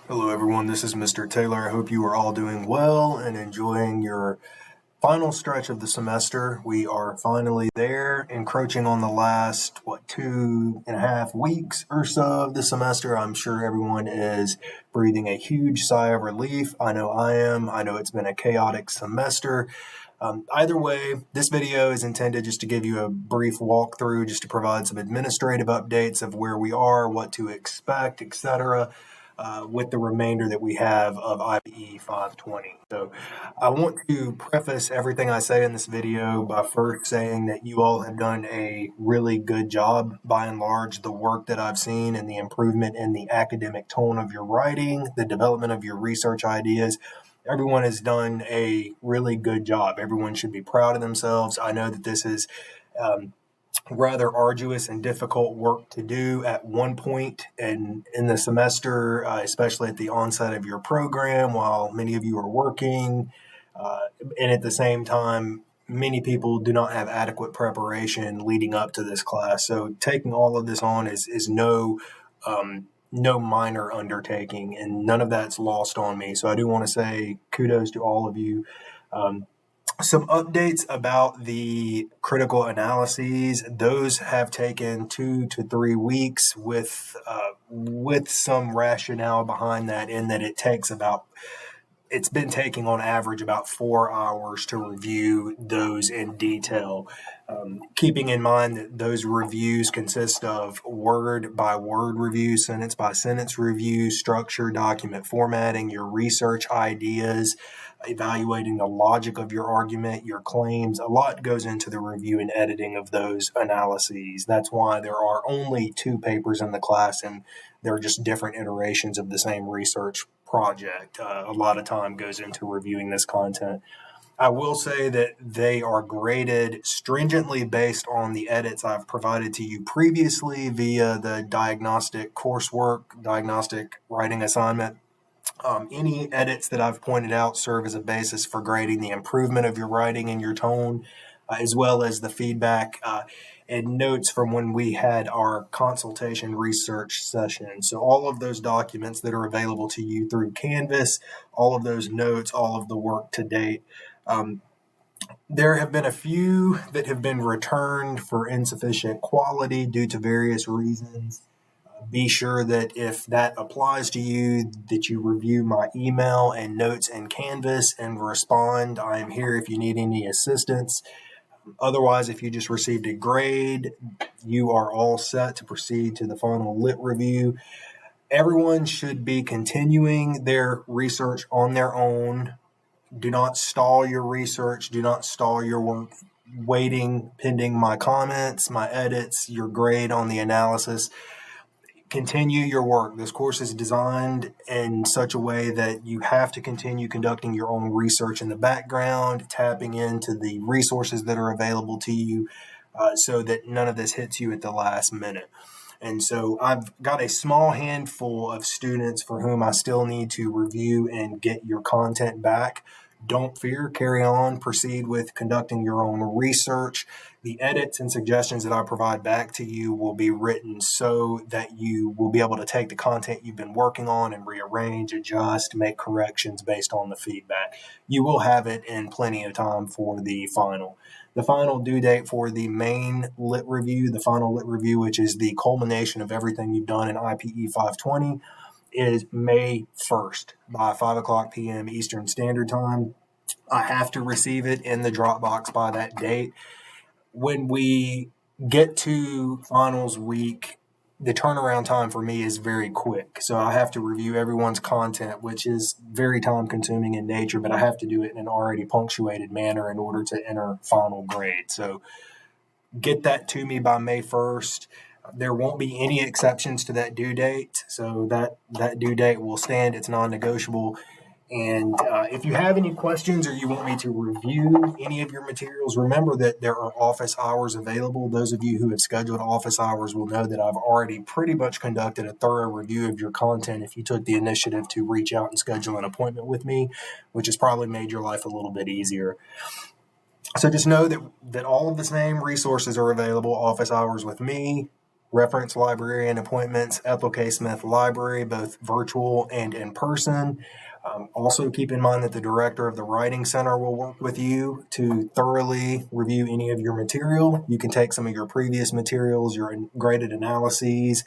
Hello, everyone. This is Mr. Taylor. I hope you are all doing well and enjoying your final stretch of the semester. We are finally there, encroaching on the last, 2.5 weeks or so of the semester. I'm sure everyone is breathing a huge sigh of relief. I know I am. I know it's been a chaotic semester. Either way, this video is intended just to give you a brief walkthrough, just to provide some administrative updates of where we are, what to expect, etc. With the remainder that we have of IPE 520. So I want to preface everything I say in this video by first saying that you all have done a really good job. By and large, the work that I've seen and the improvement in the academic tone of your writing, the development of your research ideas, everyone has done a really good job. Everyone should be proud of themselves. I know that this is rather arduous and difficult work to do at one point in the semester, especially at the onset of your program while many of you are working. And at the same time, many people do not have adequate preparation leading up to this class. So taking all of this on is no minor undertaking, and none of that's lost on me. So I do want to say kudos to all of you. Some updates about the critical analyses. Those have taken 2 to 3 weeks with some rationale behind that, in that it's been taking on average about 4 hours to review those in detail. Keeping in mind that those reviews consist of word by word review, sentence by sentence review, structure, document formatting, your research ideas, evaluating the logic of your argument, your claims. A lot goes into the review and editing of those analyses. That's why there are only 2 papers in the class, and they're just different iterations of the same research project. A lot of time goes into reviewing this content. I will say that they are graded stringently based on the edits I've provided to you previously via the diagnostic coursework, diagnostic writing assignment. Any edits that I've pointed out serve as a basis for grading the improvement of your writing and your tone, as well as the feedback and notes from when we had our consultation research session. So all of those documents that are available to you through Canvas, all of those notes, all of the work to date. There have been a few that have been returned for insufficient quality due to various reasons. Be sure that if that applies to you, that you review my email and notes in Canvas and respond. I am here if you need any assistance. Otherwise, if you just received a grade, you are all set to proceed to the final lit review. Everyone should be continuing their research on their own. Do not stall your research. Do not stall your work waiting, pending my comments, my edits, your grade on the analysis. Continue your work. This course is designed in such a way that you have to continue conducting your own research in the background, tapping into the resources that are available to you, so that none of this hits you at the last minute. And so I've got a small handful of students for whom I still need to review and get your content back. Don't fear, carry on, proceed with conducting your own research. The edits and suggestions that I provide back to you will be written so that you will be able to take the content you've been working on and rearrange, adjust, make corrections based on the feedback. You will have it in plenty of time for the final. The final due date for the main lit review, the final lit review, which is the culmination of everything you've done in IPE 520, is May 1st by 5 o'clock p.m. Eastern Standard Time. I have to receive it in the Dropbox by that date. When we get to finals week, the turnaround time for me is very quick. So I have to review everyone's content, which is very time consuming in nature, but I have to do it in an already punctuated manner in order to enter final grade. So get that to me by May 1st. There won't be any exceptions to that due date. So that due date will stand. It's non-negotiable. And if you have any questions or you want me to review any of your materials, remember that there are office hours available. Those of you who have scheduled office hours will know that I've already pretty much conducted a thorough review of your content if you took the initiative to reach out and schedule an appointment with me, which has probably made your life a little bit easier. So just know that all of the same resources are available, office hours with me, reference librarian appointments, Ethel K. Smith Library, both virtual and in person. Also, keep in mind that the director of the Writing Center will work with you to thoroughly review any of your material. You can take some of your previous materials, your graded analyses,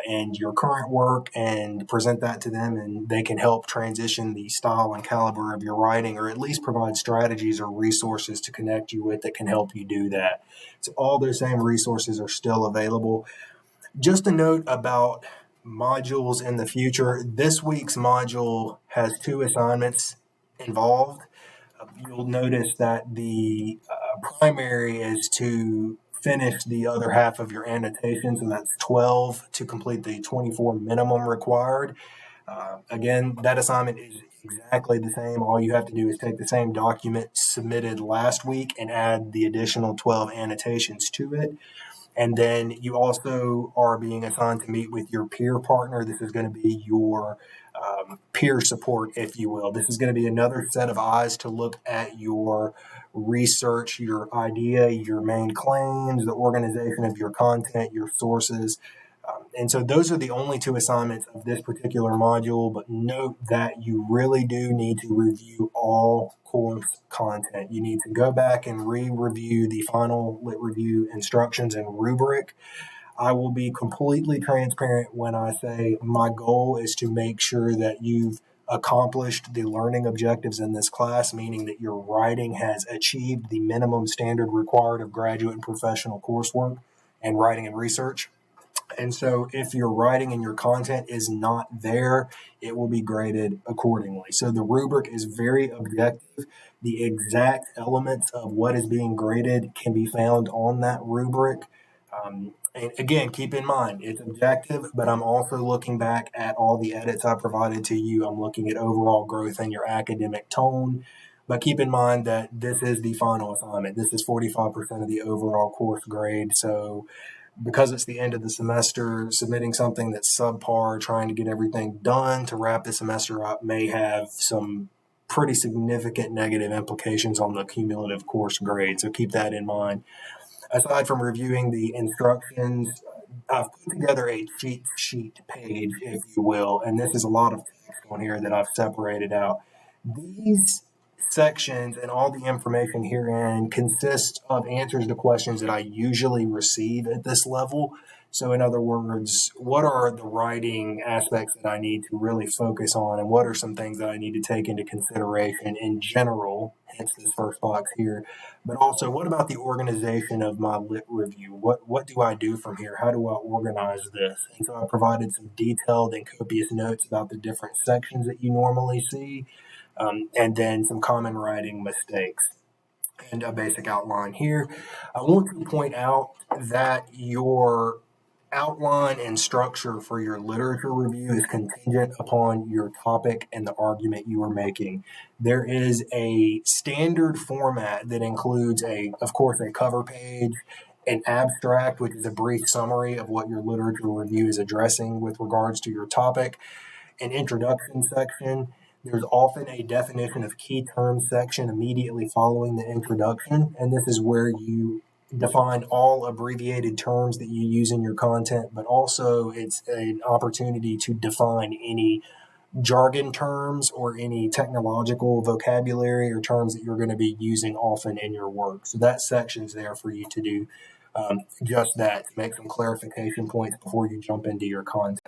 and your current work and present that to them, and they can help transition the style and caliber of your writing, or at least provide strategies or resources to connect you with that can help you do that. So all those same resources are still available. Just a note about modules in the future. This week's module has 2 assignments involved. You'll notice that the primary is to finish the other half of your annotations, and that's 12 to complete the 24 minimum required. Again, that assignment is exactly the same. All you have to do is take the same document submitted last week and add the additional 12 annotations to it. And then you also are being assigned to meet with your peer partner. This is going to be your peer support, if you will. This is going to be another set of eyes to look at your research, your idea, your main claims, the organization of your content, your sources. And so those are the only 2 assignments of this particular module, but note that you really do need to review all course content. You need to go back and re-review the final lit review instructions and rubric. I will be completely transparent when I say my goal is to make sure that you've accomplished the learning objectives in this class, meaning that your writing has achieved the minimum standard required of graduate and professional coursework and writing and research. And so if your writing and your content is not there, it will be graded accordingly. So the rubric is very objective. The exact elements of what is being graded can be found on that rubric. And again, keep in mind, it's objective, but I'm also looking back at all the edits I provided to you. I'm looking at overall growth in your academic tone. But keep in mind that this is the final assignment. This is 45% of the overall course grade. So because it's the end of the semester, submitting something that's subpar, trying to get everything done to wrap the semester up may have some pretty significant negative implications on the cumulative course grade. So keep that in mind. Aside from reviewing the instructions, I've put together a cheat sheet page, if you will, and this is a lot of text on here that I've separated out. These sections and all the information herein consists of answers to questions that I usually receive at this level. So in other words, what are the writing aspects that I need to really focus on, and what are some things that I need to take into consideration in general, hence this first box here, but also what about the organization of my lit review? What do I do from here? How do I organize this? And so I provided some detailed and copious notes about the different sections that you normally see, and then some common writing mistakes and a basic outline here. I want to point out that your outline and structure for your literature review is contingent upon your topic and the argument you are making. There is a standard format that includes of course, a cover page, an abstract, which is a brief summary of what your literature review is addressing with regards to your topic, an introduction section. There's often a definition of key terms section immediately following the introduction, and this is where you define all abbreviated terms that you use in your content, but also it's an opportunity to define any jargon terms or any technological vocabulary or terms that you're going to be using often in your work. So that section's there for you to do just that, to make some clarification points before you jump into your content.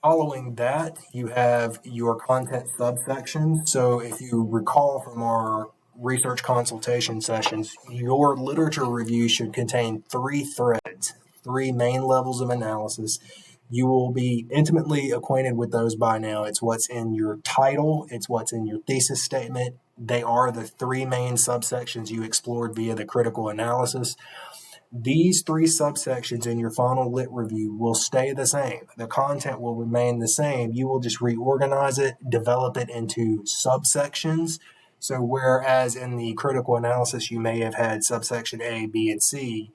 Following that, you have your content subsections. So if you recall from our research consultation sessions, your literature review should contain 3 threads, 3 main levels of analysis. You will be intimately acquainted with those by now. It's what's in your title, it's what's in your thesis statement. They are the 3 main subsections you explored via the critical analysis. These 3 subsections in your final lit review will stay the same. The content will remain the same. You will just reorganize it, develop it into subsections. So whereas in the critical analysis you may have had subsection A, B, and C,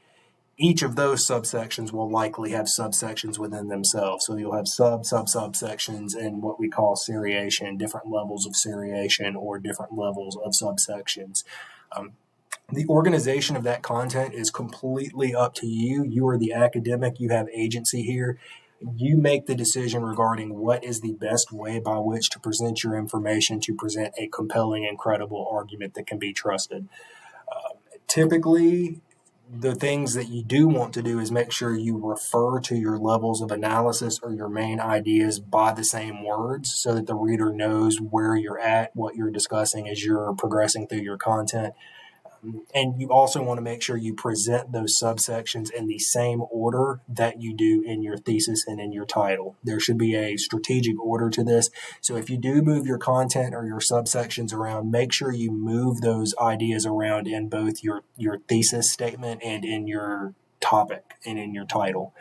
each of those subsections will likely have subsections within themselves. So you'll have subsections in what we call seriation, different levels of seriation or different levels of subsections. The organization of that content is completely up to you. You are the academic, you have agency here. You make the decision regarding what is the best way by which to present your information to present a compelling and credible argument that can be trusted. Typically, the things that you do want to do is make sure you refer to your levels of analysis or your main ideas by the same words so that the reader knows where you're at, what you're discussing as you're progressing through your content. And you also want to make sure you present those subsections in the same order that you do in your thesis and in your title. There should be a strategic order to this. So if you do move your content or your subsections around, make sure you move those ideas around in both your thesis statement and in your topic and in your title.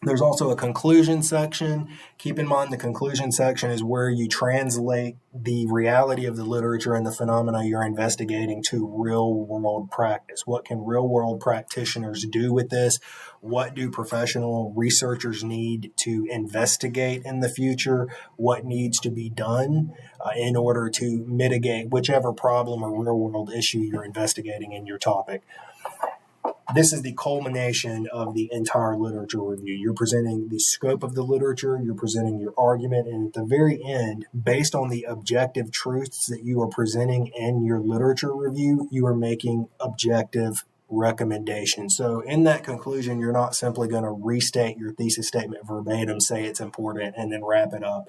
There's also a conclusion section. Keep in mind the conclusion section is where you translate the reality of the literature and the phenomena you're investigating to real world practice. What can real world practitioners do with this? What do professional researchers need to investigate in the future? What needs to be done in order to mitigate whichever problem or real world issue you're investigating in your topic? This is the culmination of the entire literature review. You're presenting the scope of the literature, you're presenting your argument, and at the very end, based on the objective truths that you are presenting in your literature review, you are making objective recommendations. So in that conclusion, you're not simply going to restate your thesis statement verbatim, say it's important, and then wrap it up.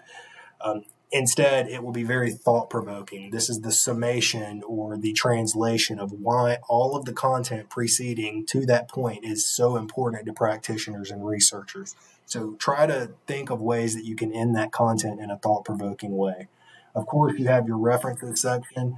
Instead, it will be very thought-provoking. This is the summation or the translation of why all of the content preceding to that point is so important to practitioners and researchers. So try to think of ways that you can end that content in a thought-provoking way. Of course, you have your references section.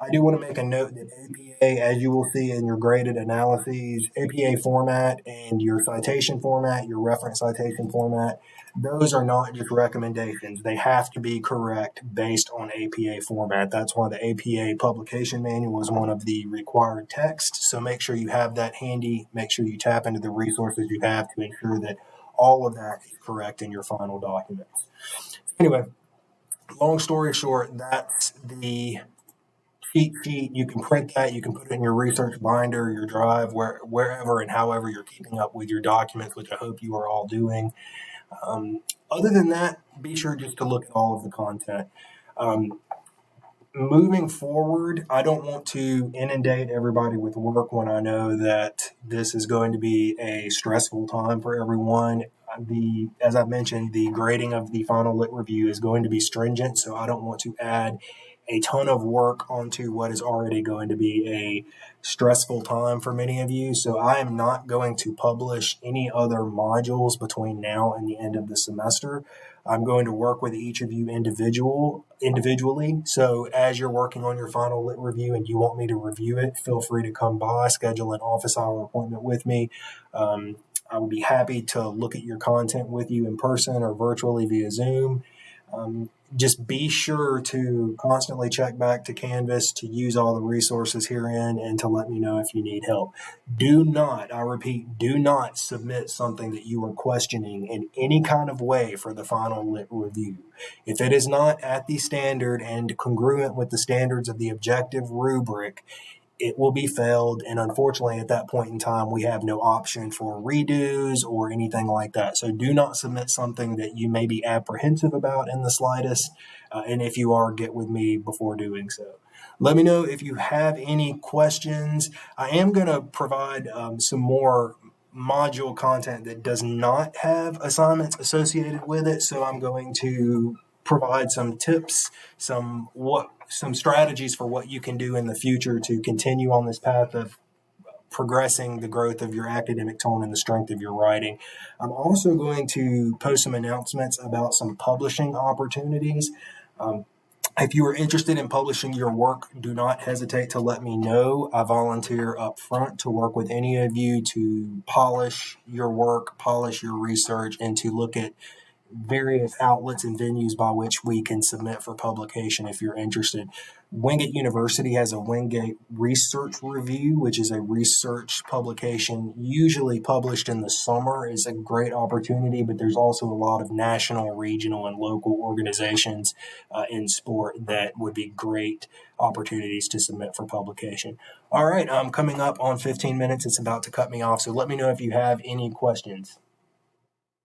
I do want to make a note that APA, as you will see in your graded analyses, APA format and your citation format, your reference citation format, those are not just recommendations. They have to be correct based on APA format. That's why the APA publication manual is one of the required texts. So make sure you have that handy. Make sure you tap into the resources you have to ensure that all of that is correct in your final documents. Anyway, long story short, that's the cheat sheet. You can print that. You can put it in your research binder, your drive, wherever and however you're keeping up with your documents, which I hope you are all doing. Other than that, be sure just to look at all of the content. Moving forward, I don't want to inundate everybody with work when I know that this is going to be a stressful time for everyone. As I mentioned, the grading of the final lit review is going to be stringent, so I don't want to add a ton of work onto what is already going to be a stressful time for many of you. So I am not going to publish any other modules between now and the end of the semester. I'm going to work with each of you individually. So as you're working on your final lit review and you want me to review it, feel free to come by, schedule an office hour appointment with me. I would be happy to look at your content with you in person or virtually via Zoom. Just be sure to constantly check back to Canvas to use all the resources herein and to let me know if you need help. Do not, I repeat, do not submit something that you are questioning in any kind of way for the final lit review. If it is not at the standard and congruent with the standards of the objective rubric, it will be failed. And unfortunately, at that point in time, we have no option for redos or anything like that. So do not submit something that you may be apprehensive about in the slightest. And if you are, get with me before doing so. Let me know if you have any questions. I am going to provide some more module content that does not have assignments associated with it. So I'm going to provide some tips, some strategies for what you can do in the future to continue on this path of progressing the growth of your academic tone and the strength of your writing. I'm also going to post some announcements about some publishing opportunities. If you are interested in publishing your work, do not hesitate to let me know. I volunteer up front to work with any of you to polish your work, polish your research, and to look at various outlets and venues by which we can submit for publication if you're interested. Wingate University has a Wingate Research Review, which is a research publication usually published in the summer. It's a great opportunity, but there's also a lot of national, regional, and local organizations in sport that would be great opportunities to submit for publication. All right, I'm coming up on 15 minutes. It's about to cut me off, so let me know if you have any questions.